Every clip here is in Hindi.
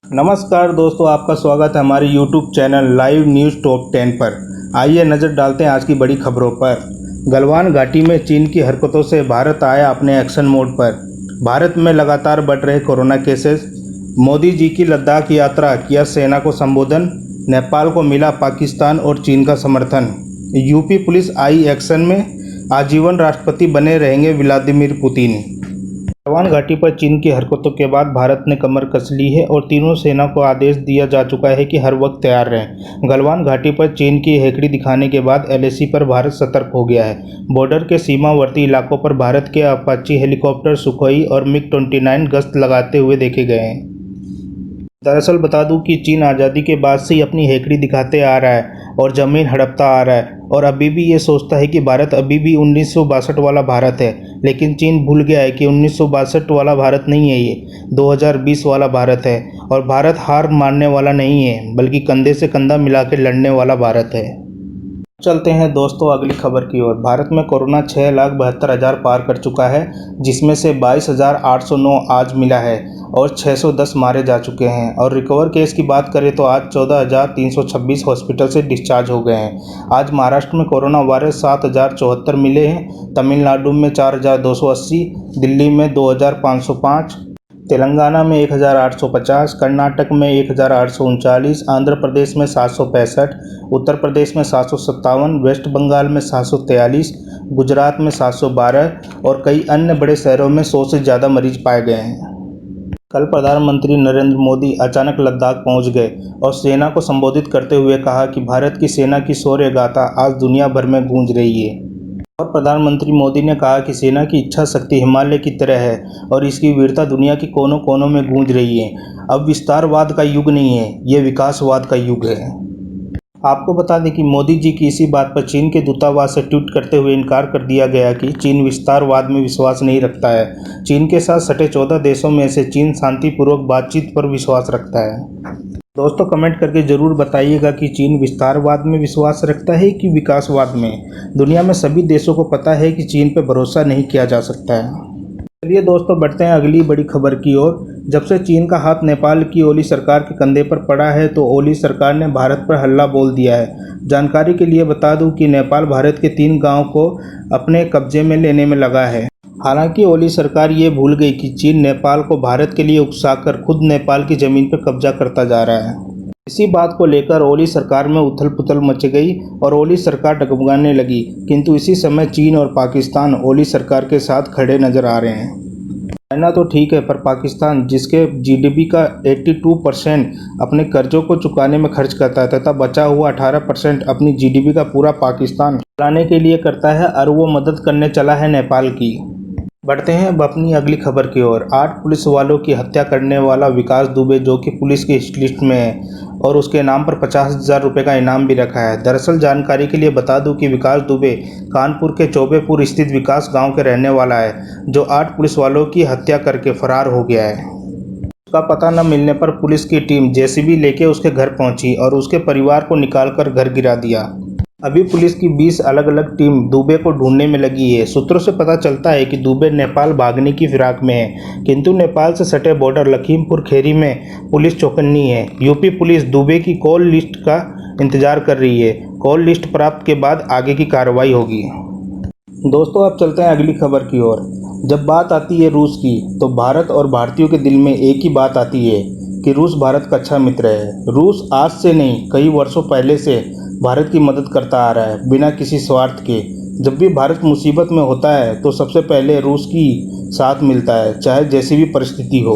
नमस्कार दोस्तों, आपका स्वागत है हमारे YouTube channel live news top 10 पर। आइए नज़र डालते हैं आज की बड़ी खबरों पर। गलवान घाटी में चीन की हरकतों से भारत आया अपने एक्शन मोड पर। भारत में लगातार बढ़ रहे कोरोना केसेस। मोदी जी की लद्दाख यात्रा, किया सेना को संबोधन। नेपाल को मिला पाकिस्तान और चीन का समर्थन। यूपी पुलिस आई एक्शन में, आजीवन राष्ट्रपति बने रहेंगे व्लादिमीर पुतिन। गलवान घाटी पर चीन की हरकतों के बाद भारत ने कमर कस ली है और तीनों सेना को आदेश दिया जा चुका है कि हर वक्त तैयार रहें। गलवान घाटी पर चीन की हेकड़ी दिखाने के बाद एलएसी पर भारत सतर्क हो गया है। बॉर्डर के सीमावर्ती इलाकों पर भारत के अपाची हेलीकॉप्टर, सुखोई और मिग-29 गश्त लगाते हुए देखे गए हैं। दरअसल बता दूं कि चीन आज़ादी के बाद से ही अपनी हेकड़ी दिखाते आ रहा है और ज़मीन हड़पता आ रहा है और अभी भी ये सोचता है कि भारत अभी भी 1962 वाला भारत है। लेकिन चीन भूल गया है कि 1962 वाला भारत नहीं है, ये 2020 वाला भारत है। और भारत हार मानने वाला नहीं है, बल्कि कंधे से कंधा मिला के लड़ने वाला भारत है। चलते हैं दोस्तों अगली खबर की ओर। भारत में कोरोना 6,72,000 पार कर चुका है, जिसमें से 22,809 आज मिला है और 610 मारे जा चुके हैं। और रिकवर केस की बात करें तो आज 14,326 हॉस्पिटल से डिस्चार्ज हो गए हैं। आज महाराष्ट्र में कोरोना वायरस 7,074 मिले हैं, तमिलनाडु में 4,280, दिल्ली में 2,505, तेलंगाना में 1,850, कर्नाटक में 1,839, आंध्र प्रदेश में 765, उत्तर प्रदेश में 757, वेस्ट बंगाल में 743, गुजरात में 712 और कई अन्य बड़े शहरों में 100 से ज़्यादा मरीज पाए गए हैं। कल प्रधानमंत्री नरेंद्र मोदी अचानक लद्दाख पहुंच गए और सेना को संबोधित करते हुए कहा कि भारत की सेना की शौर्य गाथा आज दुनिया भर में गूंज रही है। और प्रधानमंत्री मोदी ने कहा कि सेना की इच्छा शक्ति हिमालय की तरह है और इसकी वीरता दुनिया के कोनों कोनों में गूंज रही है। अब विस्तारवाद का युग नहीं है, ये विकासवाद का युग है। आपको बता दें कि मोदी जी की इसी बात पर चीन के दूतावास से ट्वीट करते हुए इनकार कर दिया गया कि चीन विस्तारवाद में विश्वास नहीं रखता है। चीन के साथ सटे 14 देशों में से चीन शांतिपूर्वक बातचीत पर विश्वास रखता है। दोस्तों कमेंट करके ज़रूर बताइएगा कि चीन विस्तारवाद में विश्वास रखता है कि विकासवाद में। दुनिया में सभी देशों को पता है कि चीन पर भरोसा नहीं किया जा सकता है। चलिए दोस्तों बढ़ते हैं अगली बड़ी खबर की ओर। जब से चीन का हाथ नेपाल की ओली सरकार के कंधे पर पड़ा है तो ओली सरकार ने भारत पर हल्ला बोल दिया है। जानकारी के लिए बता दूं कि नेपाल भारत के 3 गाँव को अपने कब्जे में लेने में लगा है। हालांकि ओली सरकार ये भूल गई कि चीन नेपाल को भारत के लिए उकसाकर खुद नेपाल की ज़मीन पर कब्जा करता जा रहा है। इसी बात को लेकर ओली सरकार में उथल पुथल मच गई और ओली सरकार डगमगाने लगी। किंतु इसी समय चीन और पाकिस्तान ओली सरकार के साथ खड़े नजर आ रहे हैं। चाइना तो ठीक है, पर पाकिस्तान जिसके जीडीपी का 82% अपने कर्जों को चुकाने में खर्च करता है तथा बचा हुआ 18% अपनी जीडीपी का पूरा पाकिस्तान चलाने के लिए करता है, और वो मदद करने चला है नेपाल की। बढ़ते हैं अब अपनी अगली खबर की ओर। 8 पुलिस वालों की हत्या करने वाला विकास दुबे, जो कि पुलिस की हिट लिस्ट में है और उसके नाम पर 50,000 रुपये का इनाम भी रखा है। दरअसल जानकारी के लिए बता दूं कि विकास दुबे कानपुर के चौबेपुर स्थित विकास गांव के रहने वाला है, जो 8 पुलिस वालों की हत्या करके फरार हो गया है। उसका पता न मिलने पर पुलिस की टीम जेसीबी लेके उसके घर पहुंची और उसके परिवार को निकालकर घर गिरा दिया। अभी पुलिस की 20 अलग अलग टीम दुबे को ढूंढने में लगी है। सूत्रों से पता चलता है कि दुबे नेपाल भागने की फिराक में है, किंतु नेपाल से सटे बॉर्डर लखीमपुर खीरी में पुलिस चौकन्नी है। यूपी पुलिस दुबे की कॉल लिस्ट का इंतजार कर रही है। कॉल लिस्ट प्राप्त के बाद आगे की कार्रवाई होगी। दोस्तों अब चलते हैं अगली खबर की ओर। जब बात आती है रूस की, तो भारत और भारतीयों के दिल में एक ही बात आती है कि रूस भारत का अच्छा मित्र है। रूस आज से नहीं, कई वर्षों पहले से भारत की मदद करता आ रहा है, बिना किसी स्वार्थ के। जब भी भारत मुसीबत में होता है तो सबसे पहले रूस की साथ मिलता है, चाहे जैसी भी परिस्थिति हो।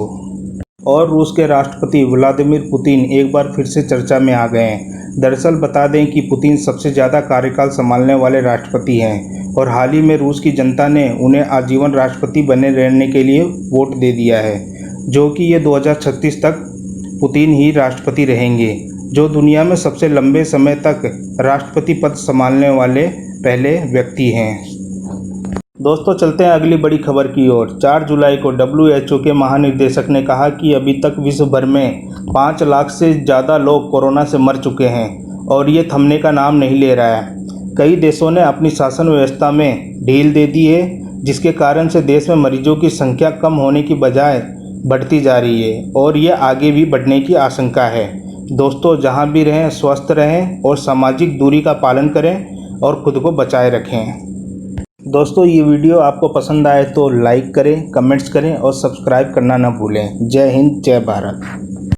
और रूस के राष्ट्रपति व्लादिमीर पुतिन एक बार फिर से चर्चा में आ गए हैं। दरअसल बता दें कि पुतिन सबसे ज़्यादा कार्यकाल संभालने वाले राष्ट्रपति हैं और हाल ही में रूस की जनता ने उन्हें आजीवन राष्ट्रपति बने रहने के लिए वोट दे दिया है, जो कि ये 2036 तक पुतिन ही राष्ट्रपति रहेंगे, जो दुनिया में सबसे लंबे समय तक राष्ट्रपति पद संभालने वाले पहले व्यक्ति हैं। दोस्तों चलते हैं अगली बड़ी खबर की ओर। 4 जुलाई को WHO के महानिदेशक ने कहा कि अभी तक विश्व भर में 5 लाख से ज़्यादा लोग कोरोना से मर चुके हैं और ये थमने का नाम नहीं ले रहा है। कई देशों ने अपनी शासन व्यवस्था में ढील दे दी है, जिसके कारण से देश में मरीजों की संख्या कम होने की बजाय बढ़ती जा रही है और ये आगे भी बढ़ने की आशंका है। दोस्तों, जहां भी रहें स्वस्थ रहें और सामाजिक दूरी का पालन करें और खुद को बचाए रखें। दोस्तों, ये वीडियो आपको पसंद आए तो लाइक करें, कमेंट्स करें और सब्सक्राइब करना ना भूलें। जय हिंद, जय भारत।